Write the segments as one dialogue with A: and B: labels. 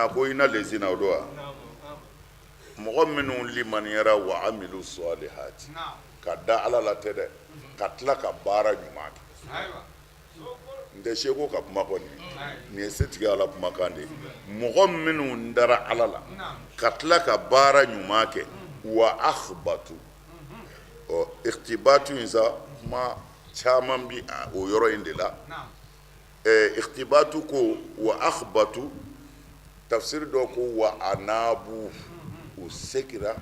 A: kumana ko ina lezina o do wa mɔgɔ minnu limaniyara wa amilu salihati ka da ala la tɛ dɛ ka tila ka baara ɲuman kɛ n tɛ seko ka kuma kɔni nin ye setigi ala kumakan de ye mɔgɔ minnu dara ala la ka tila ka baara ɲuman kɛ wa akhbatu ɔ ikhtibatu in sa kuma caman bi o yɔrɔ in de la ikhtibatu ko wa akhbatu tafsir dɔ ko wa anabu u segira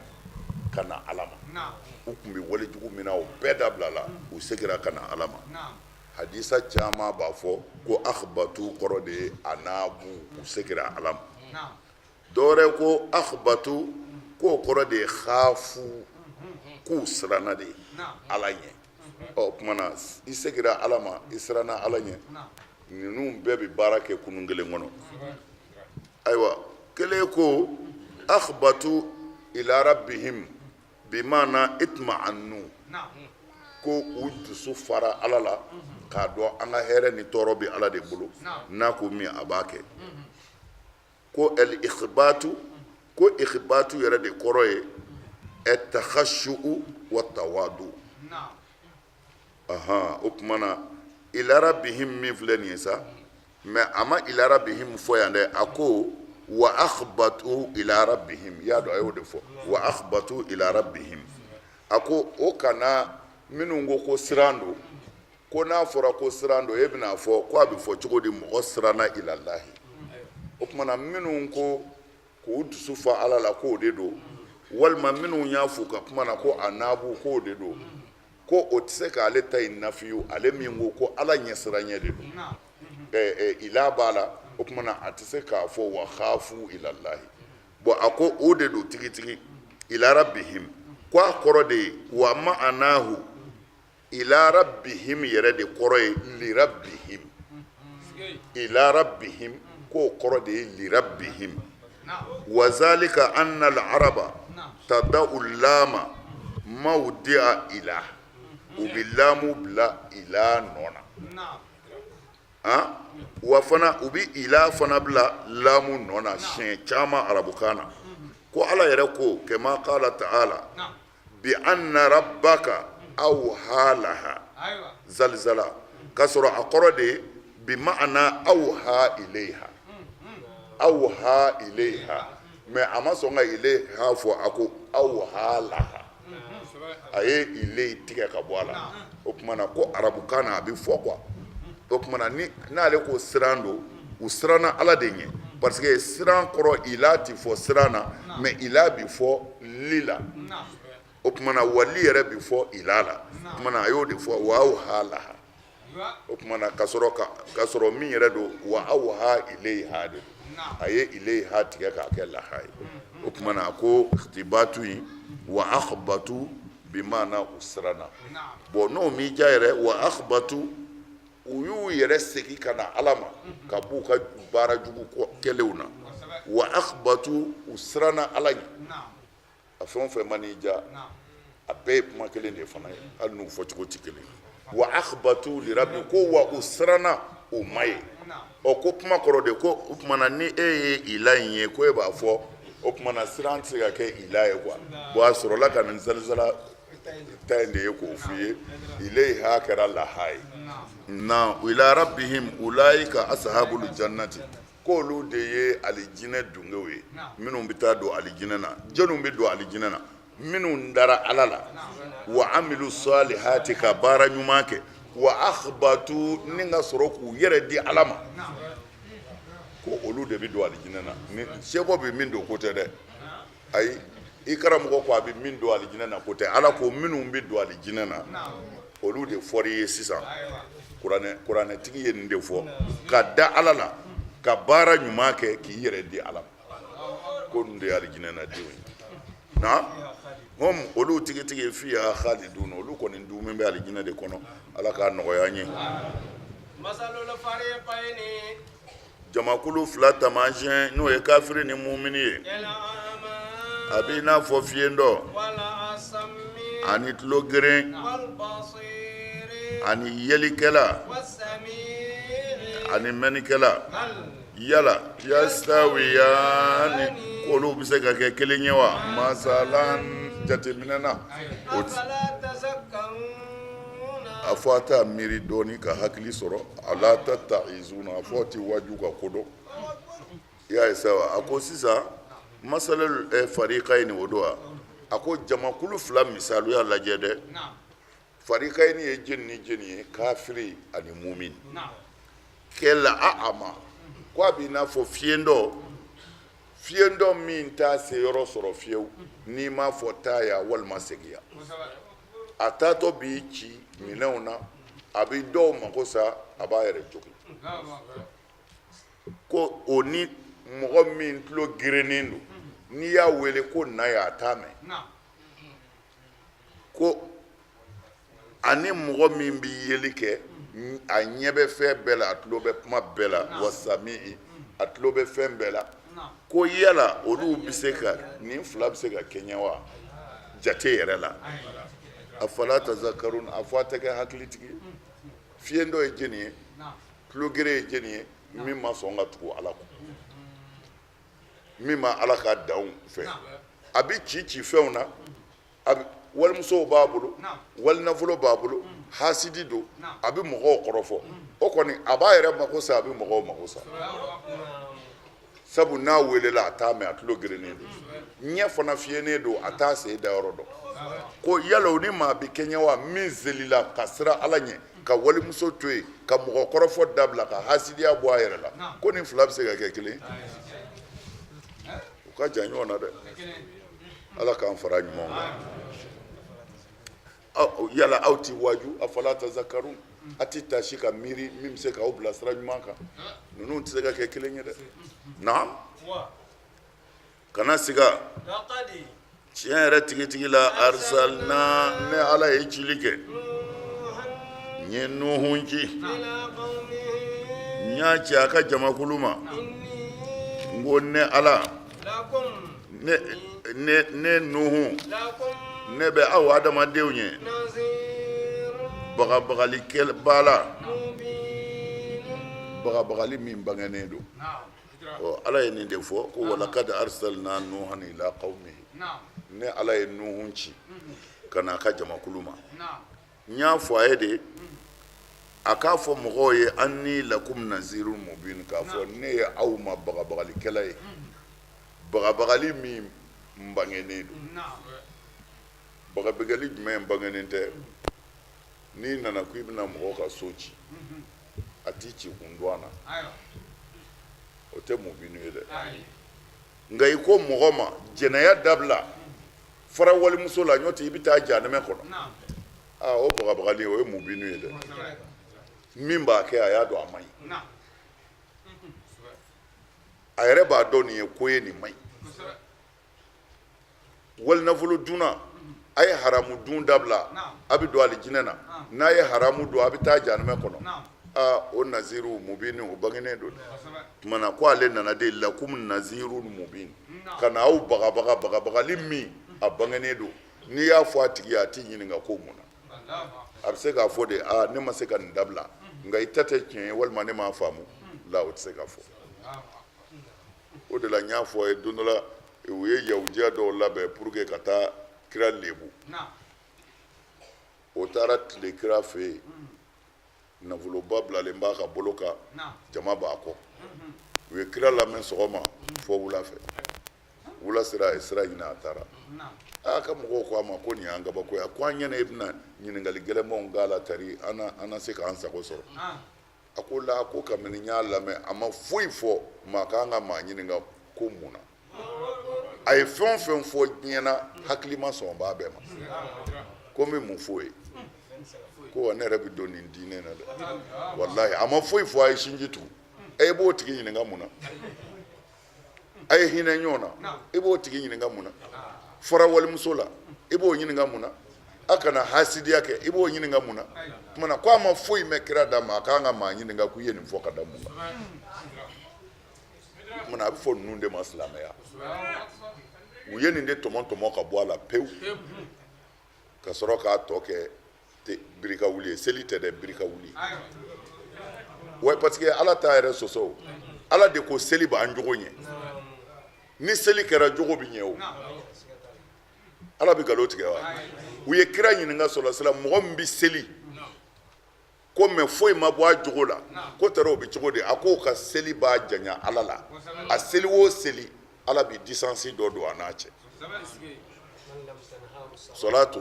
A: ka na ala ma u tun bɛ walejugu min na o bɛɛ dabila la u segira ka na ala ma hadisa caman b'a fɔ ko akhbatu kɔrɔ de ye anabu u segira ala ma dɔwɛrɛ ko akhbatu k'o kɔrɔ de ye khafu k'u siranna de ala ɲɛ ɔ kumana i segira ala ma i siranna ala ɲɛ ninnu bɛɛ bɛ baara kɛ kunun kelen kɔnɔ ayiwa kelen ko akhbatu ila rabbihim bimana itma'annu ko u dusu fara ala la k'a dɔn an ka hɛrɛ ni tɔɔrɔ bɛ ala de bolo n'a ko min a b'a kɛ ko ikhbatu ko ikhbatu yɛrɛ de kɔrɔ ye takhashu'u wa tawadu o kumana ila rabbihim min filɛ nin ye sa mɛ a ma ila rabbihim fɔ yan dɛ a ko wa akhbatu ila rabbihim y'a dɔn a y'o de fɔ wa akhbatu ila rabbihim a ko o kana minnu ko siran don ko n'a fɔra ko siran don e bɛna fɔ ko a bɛ fɔ cogo di mɔgɔ siranna ilallahi o kumana minnu ko k'u dusu fa ala la k'o de don walima minnu y'a fɔ ka kuma na ko a naabu k'o de don ko o tɛ se k'ale ta in nafiyu ale min ko ala ɲɛsiranɲɛ de don ila b'a la o kumana a tɛ se k'a fɔ wa khafu ilallahi bɔn a ko o de don tigitigi ila rabbihim ko a kɔrɔ de ye wa ma'anahu ila rabbihim yɛrɛ de kɔrɔ ye li rabbihim ila rabbihim k'o kɔrɔ de ye li rabbihim wa zalika anna al-araba tada'u lama mawdi'a ila u bi lamu bila ila nɔna wa fana u bi ila fana bila lamu nɔna siɲɛ caman arabukan na ko ala yɛrɛ ko kama qala ta'ala bi anna rabbaka awha laha zalzala k'a sɔrɔ a kɔrɔ de ye bi ma'ana awha ilayha awha ilayha mɛ a ma sɔn ka ilayha fɔ a ko awha laha a ye ile tigɛ ka bɔ a la o kumana ko arabukan na a bɛ fɔ quoi o kumana n'ale ko siran don u siranna ala de ɲɛ parce que siran kɔrɔ ila ti fɔ siran na mɛ ila bi fɔ li la o kumana wali yɛrɛ bi fɔ ila la o kumana a y'o de fɔ wa awha laha o kumana ka sɔrɔ min yɛrɛ don wa awha ilayha de a ye ilayha tigɛ k'a kɛ laha ye o kumana a ko tibatu in wa akhbatu bimana u siranna bɔn n'o m'i ja yɛrɛ wa akhbatu u y'u yɛrɛ segin ka na ala ma ka b'u ka baara jugu kɛlenw na wa akhbatu u siranna ala ɲɛ a fɛn o fɛn ma n'i ja a bɛɛ ye kuma kelen de fana ye hali n'u fɔcogo tɛ kelen wa akhbatu li rabbi ko wa u siranna o ma ye ɔ ko kuma kɔrɔ de ko o kumana ni e ye ila in ye ko e b'a fɔ o kumana siran tɛ se ka kɛ ila ye quoi bɔn a sɔrɔla ka nin zalizala ta in de ye k'o f'i ye ilayha kɛra laha ye na ila rabbihim ulaika ashabul jannati k'olu de ye alijinɛ dunkew ye minnu bɛ taa don alijinɛ na jɔnniw bɛ don alijinɛ na minnu dara ala la wa amilu salihati ka baara ɲuman kɛ wa akhbatu ni ka sɔrɔ k'u yɛrɛ di ala ma ko olu de bɛ don alijinɛ na ni seko bɛ min don ko tɛ dɛ ayi i karamɔgɔ ko a bɛ min don alijinɛ na ko tɛ ala ko minnu bɛ don alijinɛ na olu de fɔr'i ye sisan kuranɛtigi ye nin de fɔ ka da ala la ka baara ɲuman kɛ k'i yɛrɛ di ala ma ko nin de ye alijinɛ na denw ye na hum olu tigitigi fiya khalidun olu kɔni dumin bɛ alijinɛ de kɔnɔ ala k'a nɔgɔya an ye masalul fariqaini jamakulu fila taamasiyɛn n'o ye kafiri ni mumini ye a b'i n'a fɔ fiɲɛ dɔ ani tulo geren ani yelikɛla ani mɛnnikɛla yala yastawiyani k'olu bɛ se ka kɛ kelen ye wa masalan jateminɛ na a fɔ a t'a miiri dɔɔni ka hakili sɔrɔ ala tatta'izuna a fɔ a tɛ waju ka kodɔn i y'a ye sa wa a ko sisan masalul fariqayni o don wa a ko jamakulu fila misaliya y'a lajɛ dɛ fariqayni ye jeni ni jeni ye kafiri ani mumin kɛla a'ama ko a b'i n'a fɔ fiyɛndɔ min t'a se yɔrɔ sɔrɔ fiyewu n'i m'a fɔ taa ya walima segiya a taatɔ b'i ci minɛnw na a bɛ dɔw mago sa a b'a yɛrɛ jogin ko o ni mɔgɔ min tulo gerennen don n'i y'a wele ko na ye a t'a mɛn ko ani mɔgɔ min bɛ yeli kɛ a ɲɛ bɛ fɛn bɛɛ la a tulo bɛ kuma bɛɛ la wasami a tulo bɛ fɛn bɛɛ la ko yala olu bɛ se ka nin fila bɛ se ka kɛɲɛ wa jate yɛrɛ la a fala tazakarun a fɔ a tɛ kɛ hakilitigi fiyɛndɔ ye jeni ye tulo gere ye jeni ye min ma sɔn ka tugu ala kɔ min ma ala ka danw fɛ a bɛ ci fɛnw na walimusow b'a bolo walinafolo b'a bolo hasidi don a bɛ mɔgɔw kɔrɔfɔ o kɔni a b'a yɛrɛ mako sa a bɛ mɔgɔw mako sa sabu n'a welela a t'a mɛn a tulo gerennen don ɲɛ fana fiyɛnen don a t'a sen da yɔrɔ dɔn ko yala o ni maa bɛ kɛɲɛ wa min zelila ka siran ala ɲɛ ka walimuso to yen ka mɔgɔ kɔrɔfɔ dabila ka hasidiya bɔ a yɛrɛ la ko nin fila bɛ se ka kɛ kelen u ka jan ɲɔgɔn na dɛ ala k'an fara ɲuman kan yala aw ti waju a fala tazakaru a ti taasi ka miiri min bɛ se k'aw bila sira ɲuman kan ninnu tɛ se ka kɛ kelen ye dɛ naam kana siga tiɲɛ yɛrɛ tigitigi la arisalina ne ala ye cili kɛ n ye nuhun ci n y'a ci a ka jamakulu ma n ko ne ala ne nuhun ne bɛ aw adamadenw ye bagabagali la bagabagali min bangenen don ala ye nin de fɔ ko walakad arsalna nuhan ila qaumihi ne ala ye nuhun ci ka n'a ka jamakulu ma n y'a fɔ a ye de a k'a fɔ mɔgɔw ye anni lakum nazirun mubin k'a fɔ ne ye aw ma bagabagalikɛla ye bagabagali min bangenen don bagabagali jumɛn bangenen tɛ n'i nana ko i bɛna mɔgɔw ka so ci a t'i ci kun dɔn na o tɛ mubinu ye dɛ nka i ko mɔgɔ ma jɛnɛya dabila fara walimuso la ɲɔtɛ i bɛ taa jahanɛmɛ kɔnɔ o bagabagali o ye mubinu ye dɛ min b'a kɛ a y'a dɔn a man ɲi a yɛrɛ b'a dɔn nin ye ko ye nin man ɲi walinafolo dunna a ye haramu dun dabila a bɛ don alijinɛ na n'a ye haramu dun a bɛ taa jahanɛmɛ kɔnɔ o naziru mubini o bangenen don tuma na ko ale nana de lakum naziru mubin ka na aw bagabagali min a bangenen don n'i y'a fɔ a tigi ye a t'i ɲininka ko mun na a bɛ se k'a fɔ de ne ma se ka nin dabila nka i ta tɛ tiɲɛ ye walima ne m'a faamu la o tɛ se ka fɔ o de la n y'a fɔ a ye don dɔ la u ye yahudiya dɔw labɛn pour que ka taa kira lebu o taara tile kira fɛ yen nafoloba bilalen b'a ka bolo kan jama b'a kɔ u ye kira lamɛn sɔgɔma fɔ wula fɛ wula sera a ye sira ɲini a taara a ka mɔgɔw ko a ma ko nin y'an kabako ye ko an ɲɛna i bɛna ɲininkali gɛlɛnmanw k'a la tari an na se k'an sago sɔrɔ a ko la ko kabini n y'a lamɛn a ma foyi fɔ maa k'an ka maa ɲininka ko mun na a ye fɛn o fɛn fɔ diɲɛna hakili ma sɔn b'a bɛɛ ma ko n bɛ mun fɔ ye ko wa ne yɛrɛ bɛ don nin diinɛ na dɛ walahi a ma foyi fɔ a ye sinji tugu i b'o tigi ɲininka mun na a ye hinɛ ɲɔgɔn na i b'o tigi ɲininka mun na fara walimuso la i b'o ɲininka mun na a kana hasidiya kɛ i b'o ɲininka mun na tuma na ko a ma foyi mɛn kira da ma a k'an ka maa ɲininka k'u ye nin fɔ ka da mun kan tuma na a bɛ fɔ ninnu de ma silamɛya u ye nin de tɔmɔ ka bɔ a la pewu ka sɔrɔ k'a tɔ kɛ birika wuli ye seli tɛ dɛ birika wuli wa parce que ala t'a yɛrɛ sɔsɔ ala de ko seli b'an jogo ɲɛ ni seli kɛra jogo bi ɲɛ o ala bɛ nkalon tigɛ wa u ye kira ɲininka sɔlɔ sira mɔgɔ min bɛ seli ko mɛ foyi ma bɔ a jogo la ko tɛrɛ o bɛ cogo di a ko ka seli b'a janya ala la a seli o seli ala bɛ disansi dɔ don a n'a cɛ salatu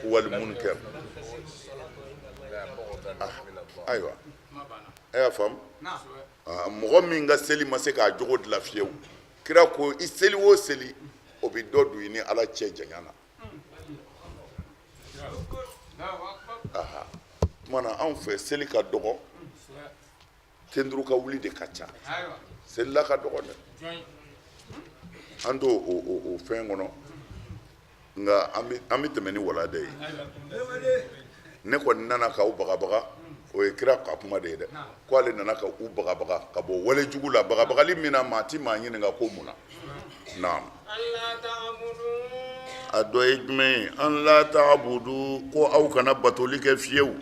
A: wal munkar ayiwa a y'a faamu mɔgɔ min ka seli ma se k'a jogo dilan fiyewu kira ko i seli o seli o bɛ dɔ don i ni ala cɛ janya na mana anw fɛ seli ka dɔgɔ tenduru ka wuli de ka ca selila ka dɔgɔ dɛ an t'o o fɛn kɔnɔ nka an bɛ tɛmɛ ni walanda ye ne kɔni nana k'aw bagabaga o ye kira ka kuma de ye dɛ ko ale nana ka u bagabaga ka bɔ walejugu la bagabagali min na maa ti maa ɲininka ko mun na naam a dɔ ye jumɛn ye an la ta'budu ko aw kana batoli kɛ fiyewu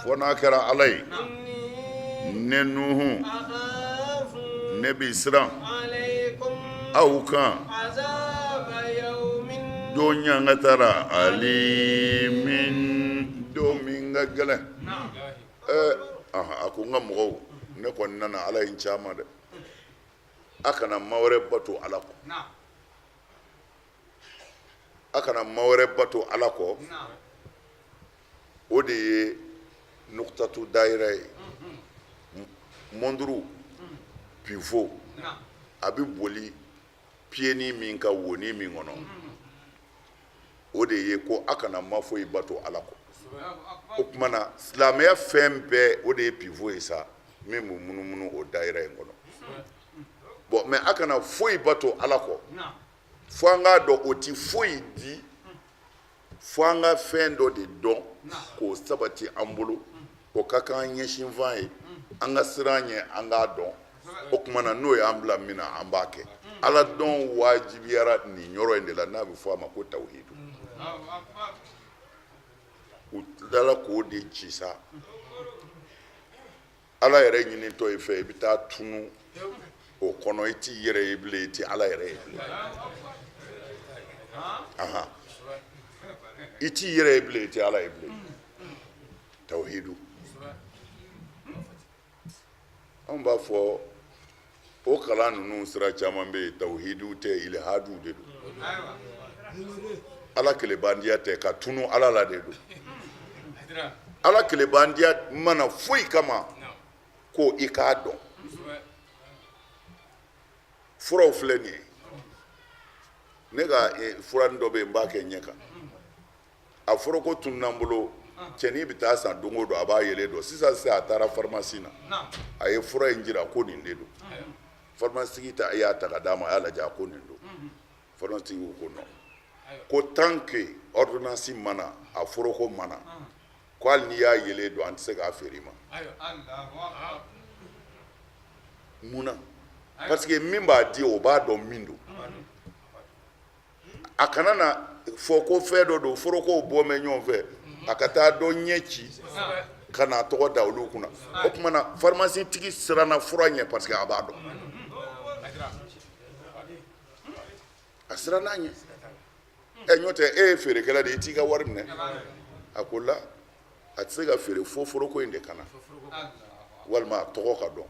A: fo n'a kɛra ala ye ne nuhu ne b'i siran aw kan don ɲangatara alimin don min ka gɛlɛn a ko n ka mɔgɔw ne kɔni nana ala ye n caman dɛ a kana maa wɛrɛ bato ala kɔ a kana maa wɛrɛ bato ala kɔ o de ye nukutatu dayira ye mɔnduru pifo a bɛ boli piyeni min ka woni min kɔnɔ o de ye ko a kana maa foyi bato ala kɔ o tuma na silamɛya fɛn bɛɛ o de ye pifo ye sa min bɛ munumunu o dayira in kɔnɔ bon mɛ a kana foyi bato ala kɔ fo an k'a dɔn o ti foyi di fo an ka fɛn dɔ de dɔn k'o sabati an bolo o ka kan an ɲɛsin fan ye an ka siran ɲɛ an k'a dɔn o tuma na n'o y'an bila min na an b'a kɛ ala dɔn wajibiyara nin yɔrɔ in de la n'a bɛ fɔ a ma ko tawhidu u tilala k'o de ci sa ala yɛrɛ ɲinitɔ ye fɛ i bɛ taa tunu o kɔnɔ i t'i yɛrɛ ye bilen i tɛ ala yɛrɛ ye bilen i t'i yɛrɛ ye bilen i tɛ ala ye bilen tawhidu anw b'a fɔ o kalan ninnu sira caman bɛ yen tawhidu tɛ ilhadu de don ala kelebandiya tɛ ka tunu ala la de don ala kelebandiya mana foyi kama ko i k'a dɔn furaw filɛ nin ye ne ka furanin dɔ bɛ yen n b'a kɛ ɲɛ kan a fɔra ko tunun'an bolo cɛnin bɛ taa san don o don a b'a yelen dɔn sisan a taara farimasi na a ye fura in jira ko nin de don farimasitigi ta a y'a ta ka d'a ma a y'a lajɛ a ko nin don farimasitigi ko non ko tant que ordonnance mana a foroko mana ko hali n'i y'a yelen dɔn an tɛ se k'a feere i ma munna parce que min b'a di o b'a dɔn min don a kana na fɔ ko fɛn dɔ don forokow bɔ mɛn ɲɔgɔn fɛ a ka taa dɔ ɲɛ ci ka n'a tɔgɔ da olu kunna o tuma na pharmacie-tigi siranna fura ɲɛ parce que a b'a dɔn a siranna ɲɛ ɲɔ tɛ e ye feerekɛla de ye i t'i ka wari minɛ a ko la a tɛ se ka feere fo foroko in de kana walima a tɔgɔ ka dɔn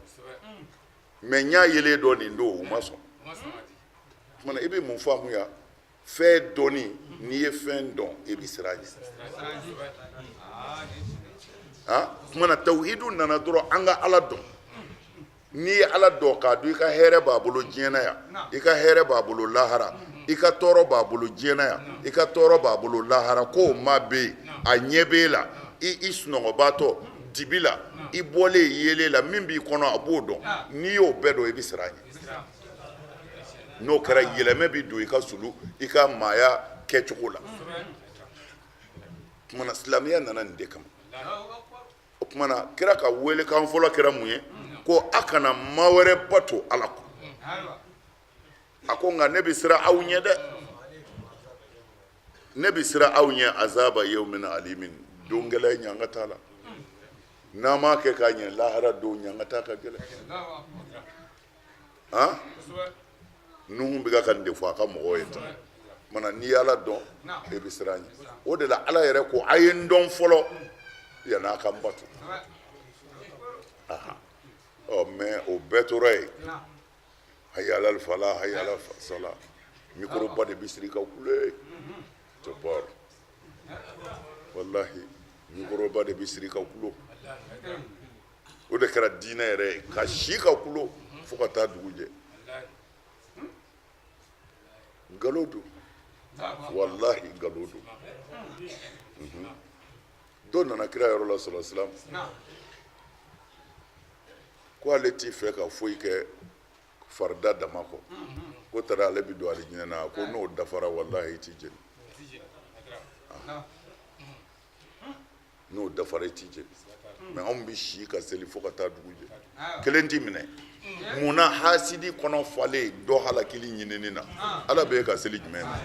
A: mɛ n y'a yelen dɔ nin don u ma sɔn o tuma na i bɛ mun faamu ya fɛn dɔnni n'i ye fɛn dɔn i bɛ siran a ɲɛ o tuma na tawhidu nana dɔrɔn an ka ala dɔn n'i ye ala dɔn k'a dɔn i ka hɛrɛ b'a bolo diɲɛ na yan i ka hɛrɛ b'a bolo lahara i ka tɔɔrɔ b'a bolo diɲɛ na yan i ka tɔɔrɔ b'a bolo lahara ko o maa bɛ yen a ɲɛ b'e la i sunɔgɔbaatɔ dibi la i bɔlen yelen la min b'i kɔnɔ a b'o dɔn n'i y'o bɛɛ dɔn i bɛ siran a ɲɛ n'o kɛra yɛlɛmɛ bɛ don i ka sulu i ka maaya kɛcogo la o tuma na silamɛya nana nin de kama o tuma na kira ka welekan fɔlɔ kɛra mun ye ko a kana maa wɛrɛ bato ala kɔ a ko nka ne bɛ siran aw ɲɛ dɛ ne bɛ siran aw ɲɛ azaba yawmin alimin don gɛlɛn ɲanga t'a la n'a ma kɛ k'a ɲɛ lahara don ɲangata ka gɛlɛn han nuhu bɛ ka nin de fɔ a ka mɔgɔw ye tan mana n'i ye Ala dɔn e bɛ siran ɲɛ o de la Ala yɛrɛ ko a ye n dɔn fɔlɔ yanni a ka n bato mais o bɛɛ tora yen hayya alal falah hayya alal salah micro ba de bɛ siri ka kule tabar wallahi micro ba de bɛ siri ka kulo o de kɛra diinɛ yɛrɛ ye ka si ka kulo fo ka taa dugu jɛ nkalon don wallahi nkalon don dɔ nana kira yɔrɔ la sallallahu alaihi wasallam ko ale t'i fɛ ka foyi kɛ farida dama kɔ ko tara ale bɛ don alijinɛ na ko n'o dafara wallahi i t'i jeni n'o dafara i t'i jeni mais anw bɛ si ka seli fo ka taa dugu jɛ kelen t'i minɛ munna hasidi kɔnɔ falen dɔ halakili ɲinini na Ala bɛ ka seli jumɛn na